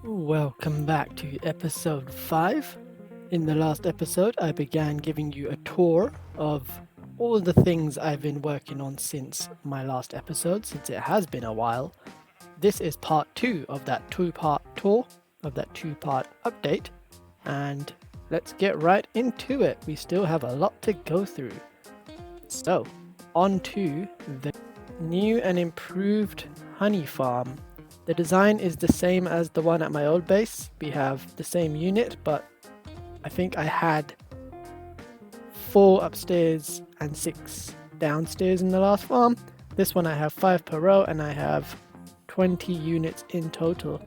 Welcome back to episode 5. In the last episode, I began giving you a tour of all the things I've been working on since my last episode, since it has been a while. This is part 2 of that two-part tour, of that two-part update, and let's get right into it. We still have a lot to go through. So, on to the new and improved honey farm. The design is the same as the one at my old base. We have the same unit, but I think I had 4 upstairs and 6 downstairs in the last farm. This one I have 5 per row and I have 20 units in total.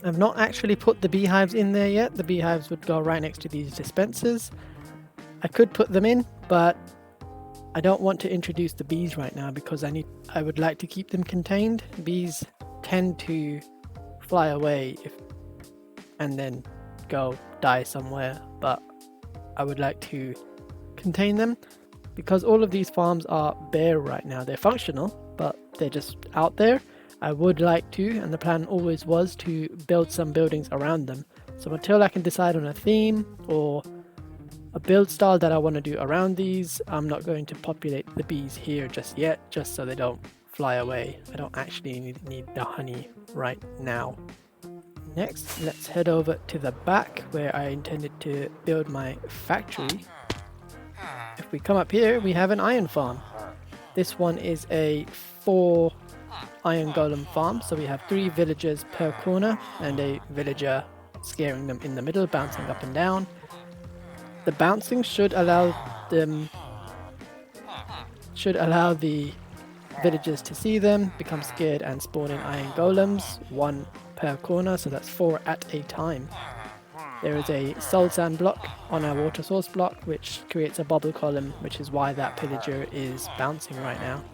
I've not actually put the beehives in there yet. The beehives would go right next to these dispensers. I could put them in, but I don't want to introduce the bees right now because I would like to keep them contained. Bees tend to fly away and then go die somewhere, but I would like to contain them because all of these farms are bare right now. They're functional, but they're just out there. I would like to, and the plan always was, to build some buildings around them. So until I can decide on a theme or a build style that I want to do around these, I'm not going to populate the bees here just yet, just so they don't fly away. I don't actually need the honey right now. Next, let's head over to the back where I intended to build my factory. If we come up here, we have an iron farm. This one is a 4 iron golem farm, so we have 3 villagers per corner and a villager scaring them in the middle, bouncing up and down. The bouncing should allow the villagers to see them, become scared and spawn in iron golems, 1 per corner, so that's 4 at a time. There is a soul sand block on our water source block which creates a bubble column, which is why that pillager is bouncing right now.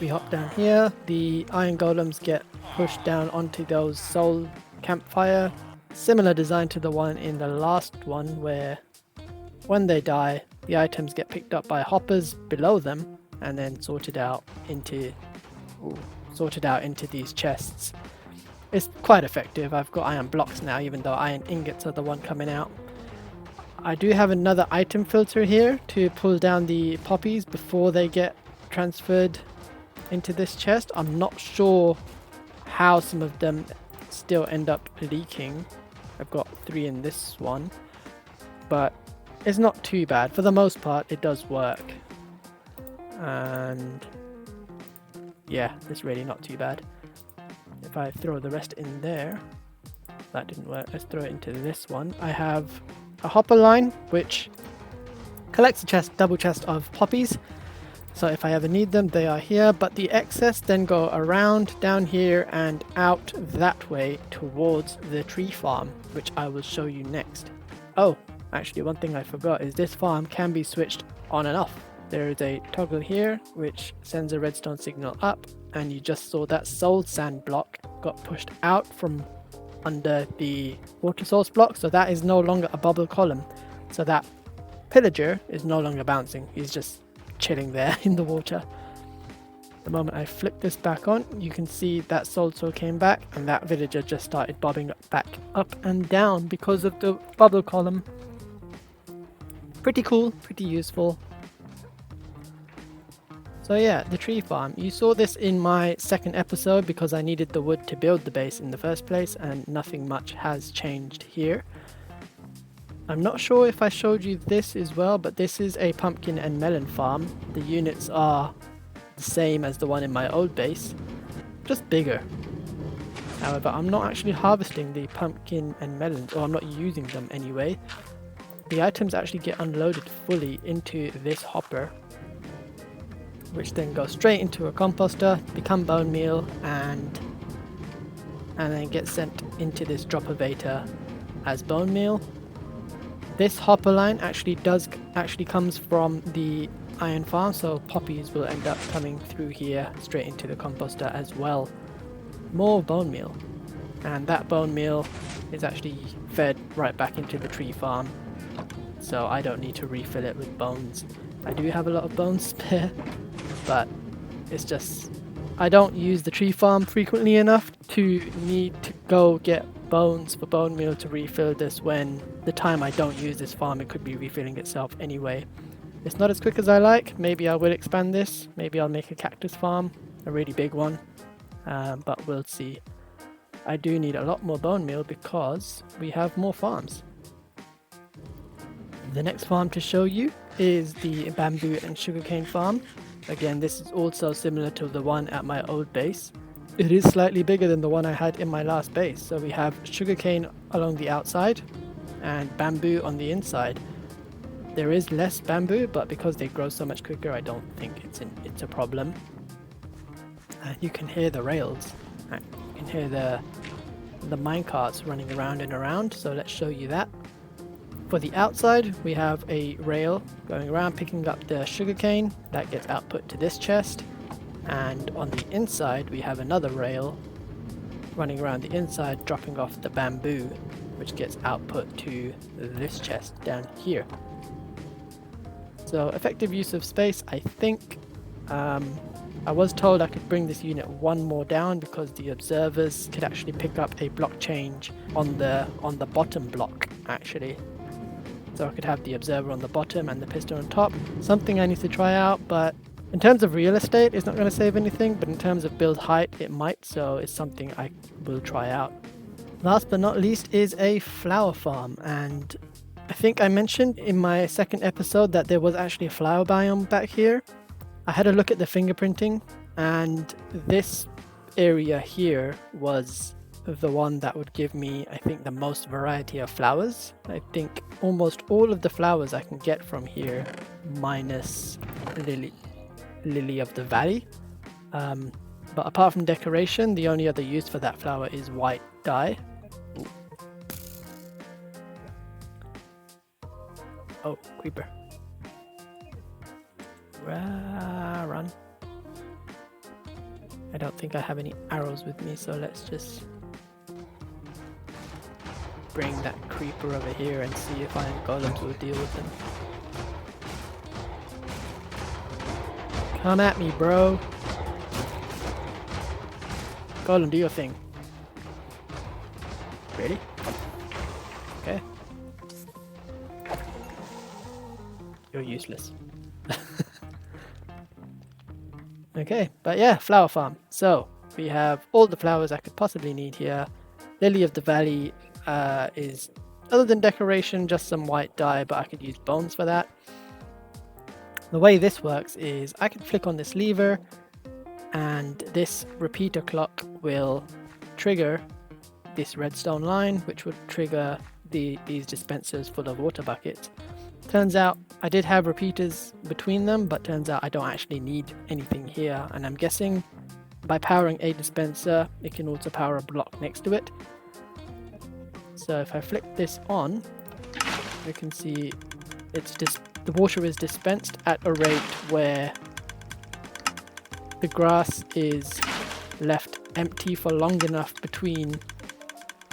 We hop down here, the iron golems get pushed down onto those soul campfire. Similar design to the one in the last one, where when they die, the items get picked up by hoppers below them and then sorted out into these chests. It's quite effective. I've got iron blocks now, even though iron ingots are the one coming out. I do have another item filter here to pull down the poppies before they get transferred into this chest. I'm not sure how some of them still end up leaking. I've got 3 in this one, but it's not too bad. For the most part, it does work. And yeah, it's really not too bad. If I throw the rest in there, that didn't work. Let's throw it into this one. I have a hopper line which collects a double chest of poppies. So if I ever need them, they are here, but the excess then go around down here and out that way towards the tree farm, which I will show you next. Oh, actually one thing I forgot is this farm can be switched on and off. There is a toggle here which sends a redstone signal up, and you just saw that soul sand block got pushed out from under the water source block, so that is no longer a bubble column. So that pillager is no longer bouncing, he's just chilling there in the water. The moment I flip this back on, you can see that soul came back and that villager just started bobbing back up and down because of the bubble column. Pretty cool, pretty useful. So yeah, the tree farm. You saw this in my second episode because I needed the wood to build the base in the first place, and nothing much has changed here. I'm not sure if I showed you this as well, but this is a pumpkin and melon farm. The units are the same as the one in my old base, just bigger. However, I'm not actually harvesting the pumpkin and melons, or I'm not using them anyway. The items actually get unloaded fully into this hopper, which then goes straight into a composter, become bone meal, and then get sent into this droppervator as bone meal. This hopper line actually comes from the iron farm, so poppies will end up coming through here straight into the composter as well. More bone meal, and that bone meal is actually fed right back into the tree farm, so I don't need to refill it with bones. I do have a lot of bones spare, but it's just I don't use the tree farm frequently enough to need to go get bones for bone meal to refill this, when the time I don't use this farm it could be refilling itself anyway. It's not as quick as I like. Maybe I will expand this. Maybe I'll make a cactus farm, a really big one, but we'll see. I do need a lot more bone meal because we have more farms. The next farm to show you is the bamboo and sugarcane farm. Again, this is also similar to the one at my old base. It is slightly bigger than the one I had in my last base. So we have sugarcane along the outside and bamboo on the inside. There is less bamboo, but because they grow so much quicker, I don't think it's a problem. And you can hear the rails. You can hear the minecarts running around and around. So let's show you that. For the outside, we have a rail going around picking up the sugarcane that gets output to this chest, and on the inside we have another rail running around the inside dropping off the bamboo, which gets output to this chest down here. So effective use of space, I think. I was told I could bring this unit one more down because the observers could actually pick up a block change on the bottom block actually. So I could have the observer on the bottom and the piston on top. Something I need to try out, but in terms of real estate, it's not going to save anything, but in terms of build height, it might, so it's something I will try out. Last but not least is a flower farm, and I think I mentioned in my second episode that there was actually a flower biome back here. I had a look at the fingerprinting, and this area here was the one that would give me, I think, the most variety of flowers. I think almost all of the flowers I can get from here, minus Lily of the Valley. But apart from decoration, the only other use for that flower is white dye. Ooh. Oh, creeper. Run. I don't think I have any arrows with me, so let's just bring that creeper over here and see if iron golems will deal with them. Come at me, bro. Golem, do your thing. Ready? Okay. You're useless. Okay, but yeah, flower farm. So we have all the flowers I could possibly need here. Lily of the Valley is, other than decoration, just some white dye, but I could use bones for that. The way this works is I can flick on this lever and this repeater clock will trigger this redstone line, which would trigger these dispensers full of water buckets. Turns out I did have repeaters between them, but turns out I don't actually need anything here, and I'm guessing by powering a dispenser it can also power a block next to it. So if I flick this on, you can see the water is dispensed at a rate where the grass is left empty for long enough between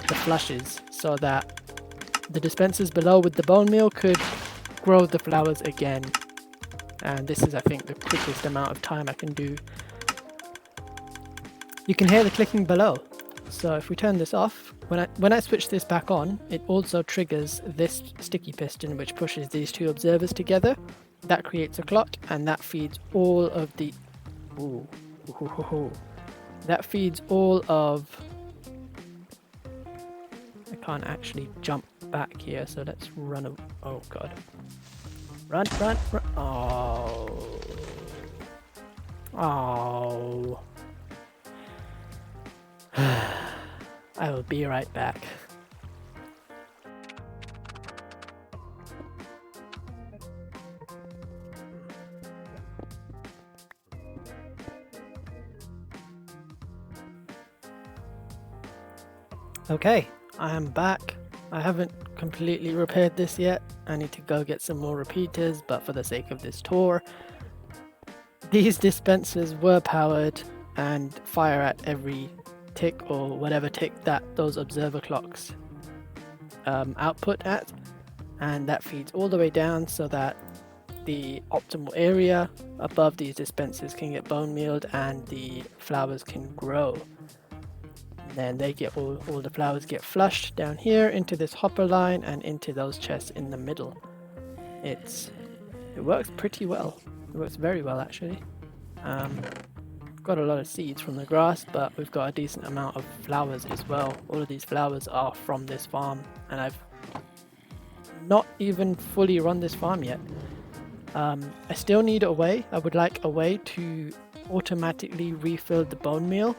the flushes so that the dispensers below with the bone meal could grow the flowers again. And this is, I think, the quickest amount of time I can do. You can hear the clicking below. So if we turn this off, when I switch this back on, it also triggers this sticky piston which pushes these two observers together. That creates a clock, and that feeds all of the... That feeds all of... I can't actually jump back here, so let's run. Oh god. Run. Oh. Oh. I will be right back. Okay, I am back. I haven't completely repaired this yet. I need to go get some more repeaters, but for the sake of this tour, these dispensers were powered and fire at every tick or whatever tick that those observer clocks output at, and that feeds all the way down so that the optimal area above these dispensers can get bone mealed and the flowers can grow. Then they get all the flowers get flushed down here into this hopper line and into those chests in the middle. It works pretty well. It works very well actually. Got a lot of seeds from the grass, but we've got a decent amount of flowers as well. All of these flowers are from this farm, and I've not even fully run this farm yet. I still need a way. I would like a way to automatically refill the bone meal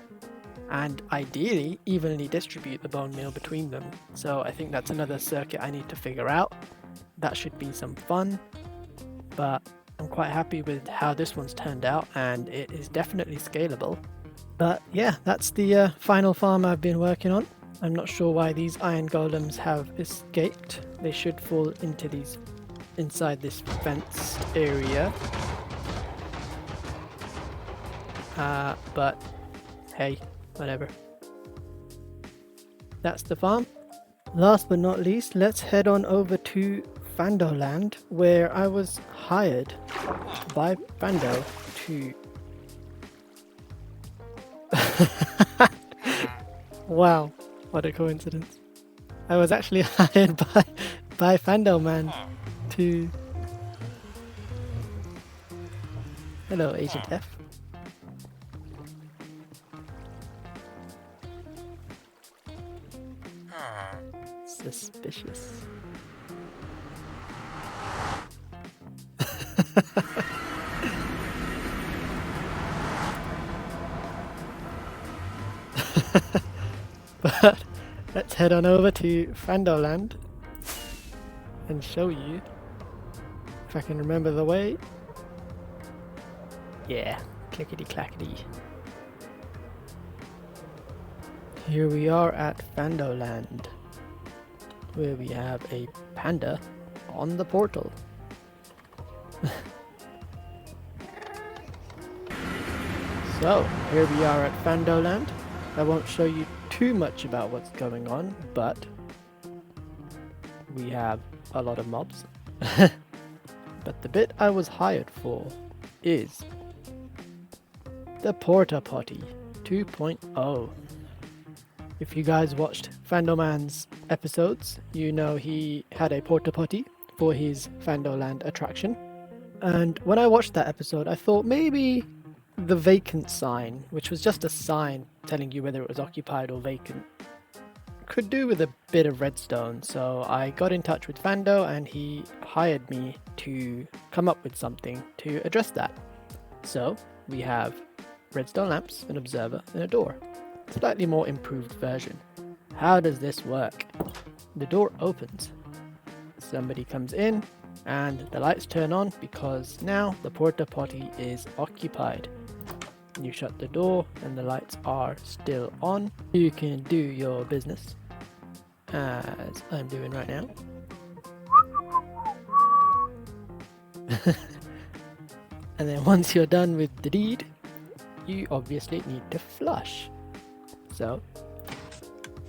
and ideally evenly distribute the bone meal between them. So I think that's another circuit I need to figure out. That should be some fun, but I'm quite happy with how this one's turned out, and it is definitely scalable. But yeah, that's the final farm I've been working on. I'm not sure why these iron golems have escaped. They should fall into these inside this fenced area. But hey, whatever. That's the farm. Last but not least, let's head on over to Fandomland, where I was hired by Fando to... Wow, what a coincidence. I was actually hired by Fandomland to... Hello, Agent F. Suspicious. But let's head on over to Fandomland and show you if I can remember the way. Yeah, clickety clackety. Here we are at Fandomland, where we have a panda on the portal. So, here we are at Fandomland. I won't show you too much about what's going on, but we have a lot of mobs. But the bit I was hired for is the Porta Potty 2.0. If you guys watched Fandomland's episodes, you know he had a Porta Potty for his Fandomland attraction. And when I watched that episode, I thought maybe the vacant sign, which was just a sign telling you whether it was occupied or vacant, could do with a bit of redstone. So I got in touch with Fando and he hired me to come up with something to address that. So we have redstone lamps, an observer, and a door. Slightly more improved version. How does this work? The door opens. Somebody comes in and the lights turn on because now the Porta Potty is occupied. You shut the door and the lights are still on. You can do your business, as I'm doing right now. And then once you're done with the deed, you obviously need to flush. So,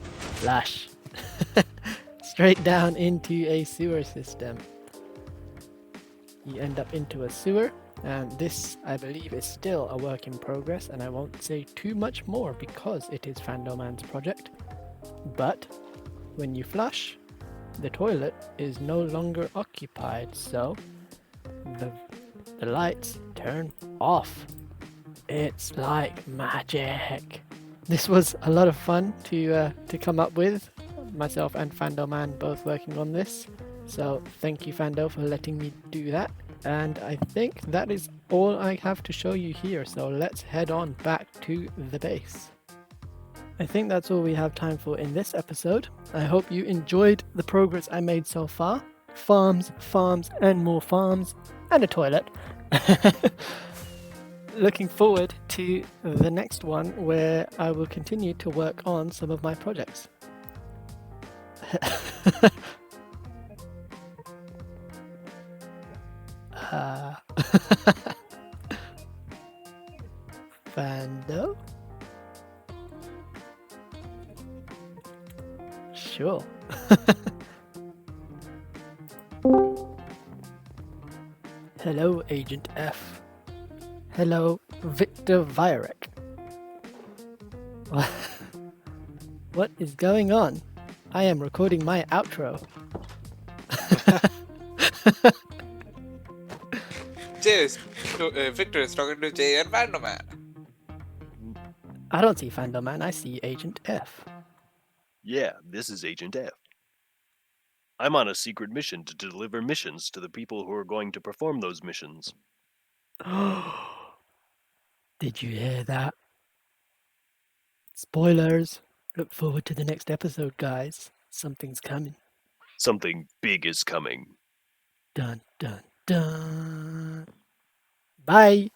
flush. Straight down into a sewer system. You end up into a sewer. And this, I believe, is still a work in progress, and I won't say too much more because it is Fandomland's project. But when you flush, the toilet is no longer occupied, so the lights turn off. It's like magic. This was a lot of fun to come up with. Myself and Fandomland both working on this. So thank you, Fando, for letting me do that. And I think that is all I have to show you here, so let's head on back to the base. I think that's all we have time for in this episode. I hope you enjoyed the progress I made so far. Farms, farms, and more farms, and a toilet. Looking forward to the next one where I will continue to work on some of my projects. Fando? Sure. Hello, Agent F. Hello, Victor Vyrek. What is going on? I am recording my outro. Victor is talking to Jay and Fandomland. I don't see Fandomland, I see Agent F. Yeah, this is Agent F. I'm on a secret mission to deliver missions to the people who are going to perform those missions. Did you hear that? Spoilers. Look forward to the next episode, guys. Something's coming. Something big is coming. Dun dun dun. Bye.